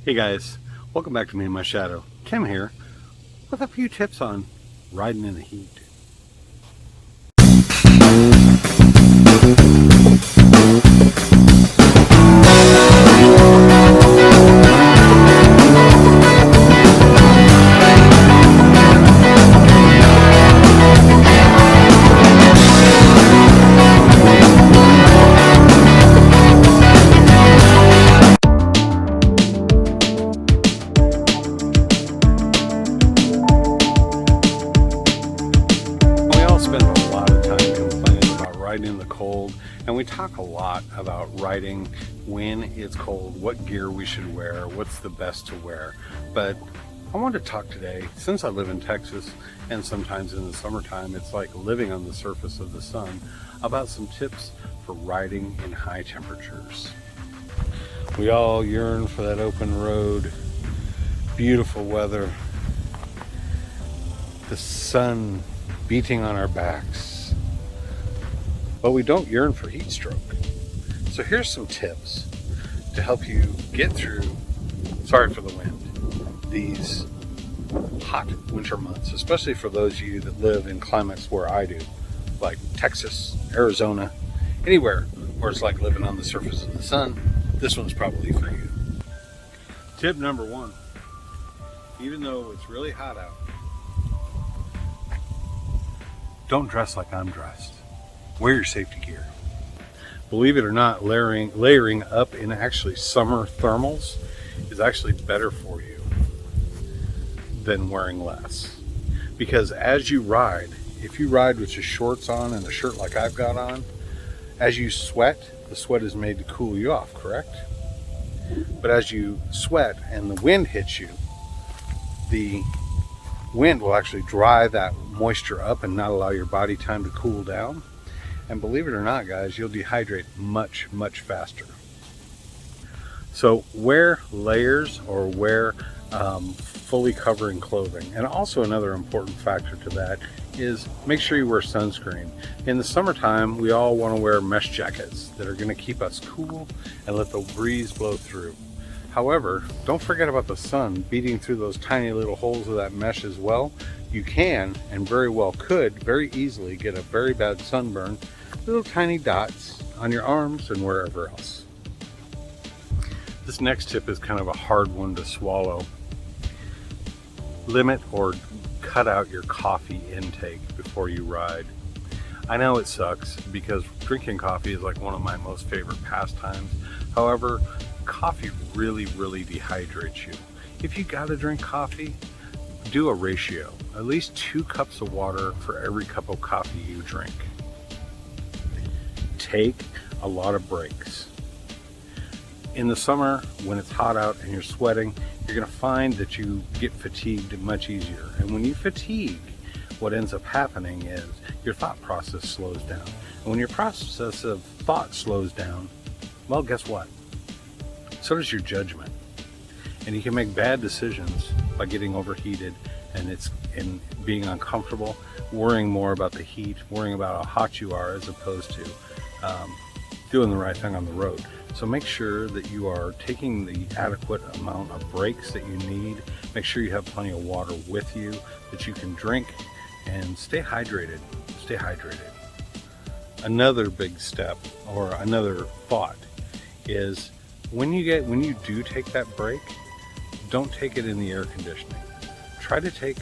Hey guys, welcome back to Me and My Shadow. Kim here with a few tips on riding in the heat. Spend a lot of time complaining about riding in the cold, and we talk a lot about riding when it's cold, what gear we should wear, what's the best to wear. But I want to talk today, since I live in Texas and sometimes in the summertime it's like living on the surface of the sun, about some tips for riding in high temperatures. We all yearn for that open road, beautiful weather, the sun beating on our backs, but we don't yearn for heat stroke. So here's some tips to help you get through, sorry for the wind, these hot winter months, especially for those of you that live in climates where I do, like Texas, Arizona, anywhere where it's like living on the surface of the sun. This one's probably for you. Tip number one, even though it's really hot out, don't dress like I'm dressed. Wear your safety gear. Believe it or not, layering up in actually summer thermals is actually better for you than wearing less. Because as you ride, if you ride with your shorts on and a shirt like I've got on, as you sweat, the sweat is made to cool you off, correct? But as you sweat and the wind hits you, the wind will actually dry that moisture up and not allow your body time to cool down. And believe it or not, guys, you'll dehydrate much faster. So wear layers or wear fully covering clothing. And also another important factor to that is make sure you wear sunscreen. In the summertime, we all want to wear mesh jackets that are going to keep us cool and let the breeze blow through. However, don't forget about the sun beating through those tiny little holes of that mesh as well. You can, and very well could, very easily get a very bad sunburn, little tiny dots on your arms and wherever else. This next tip is kind of a hard one to swallow. Limit or cut out your coffee intake before you ride. I know it sucks because drinking coffee is like one of my most favorite pastimes. However, coffee really dehydrates you. If you gotta drink coffee, do a ratio. At least 2 cups of water for every cup of coffee you drink. Take a lot of breaks. In the summer, when it's hot out and you're sweating, you're gonna find that you get fatigued much easier. And when you fatigue, what ends up happening is your thought process slows down. And when your process of thought slows down, well, guess what? So does your judgment. And you can make bad decisions by getting overheated and being uncomfortable, worrying more about the heat, worrying about how hot you are as opposed to doing the right thing on the road. So make sure that you are taking the adequate amount of breaks that you need. Make sure you have plenty of water with you that you can drink, and stay hydrated. Stay hydrated. Another big step or another thought is when you do take that break, don't take it in the air conditioning. Try to take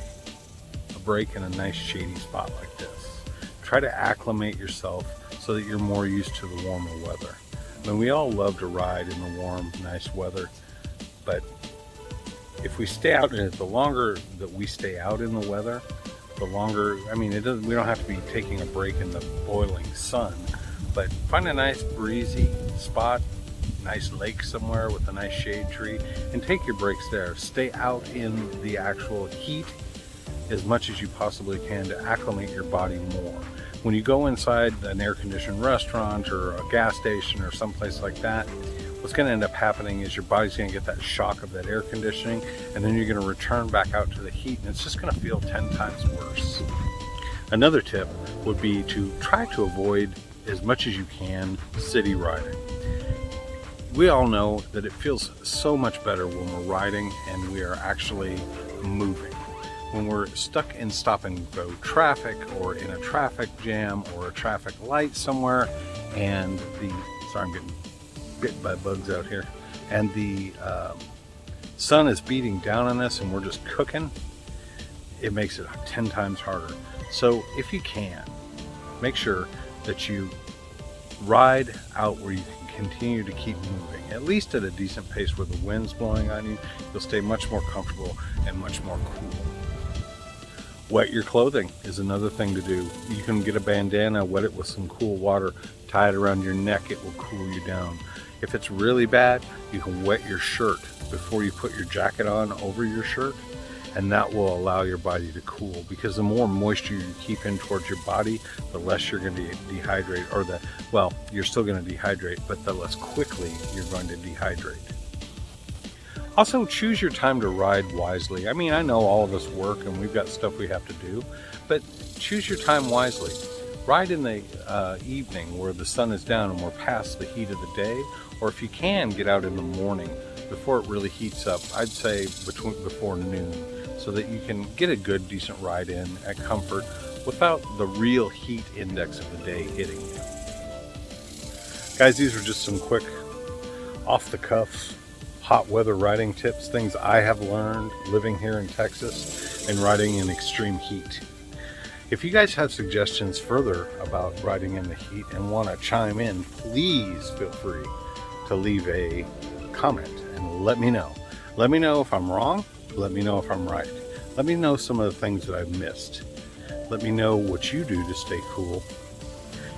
a break in a nice shady spot like this. Try to acclimate yourself so that you're more used to the warmer weather. I mean, we all love to ride in the warm, nice weather, but if we stay out in it, the longer that we stay out in the weather, the longer, we don't have to be taking a break in the boiling sun, but find a nice breezy spot, nice lake somewhere with a nice shade tree, and take your breaks there. Stay out in the actual heat as much as you possibly can to acclimate your body more. When you go inside an air-conditioned restaurant or a gas station or someplace like that, what's going to end up happening is your body's going to get that shock of that air conditioning, and then you're going to return back out to the heat, and it's just going to feel 10 times worse. Another tip would be to try to avoid as much as you can city riding. We all know that it feels so much better when we're riding and we are actually moving. When we're stuck in stop and go traffic, or in a traffic jam, or a traffic light somewhere, and sorry, I'm getting bit by bugs out here, and the sun is beating down on us and we're just cooking, it makes it 10 times harder. So if you can, make sure that you ride out where you can continue to keep moving, at least at a decent pace where the wind's blowing on you. You'll stay much more comfortable and much more cool. Wet your clothing is another thing to do. You can get a bandana, wet it with some cool water, tie it around your neck, it will cool you down. If it's really bad, you can wet your shirt before you put your jacket on over your shirt, and that will allow your body to cool, because the more moisture you keep in towards your body, the less you're going to dehydrate, or you're still going to dehydrate, but the less quickly you're going to dehydrate. Also, choose your time to ride wisely. I mean, I know all of us work and we've got stuff we have to do, but choose your time wisely. Ride in the evening where the sun is down and we're past the heat of the day, or if you can, get out in the morning before it really heats up. I'd say before noon, so that you can get a good, decent ride in at comfort without the real heat index of the day hitting you. Guys, these are just some quick, off-the-cuff, hot weather riding tips, things I have learned living here in Texas and riding in extreme heat. If you guys have suggestions further about riding in the heat and want to chime in, please feel free to leave a comment and let me know. Let me know if I'm wrong. Let me know if I'm right. Let me know some of the things that I've missed. Let me know what you do to stay cool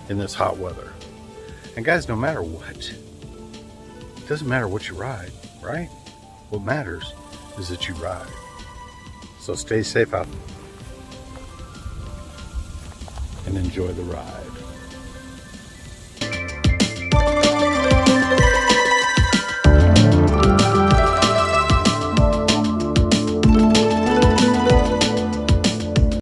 in this hot weather. And guys, no matter what, it doesn't matter what you ride, right? What matters is that you ride. So stay safe out and enjoy the ride.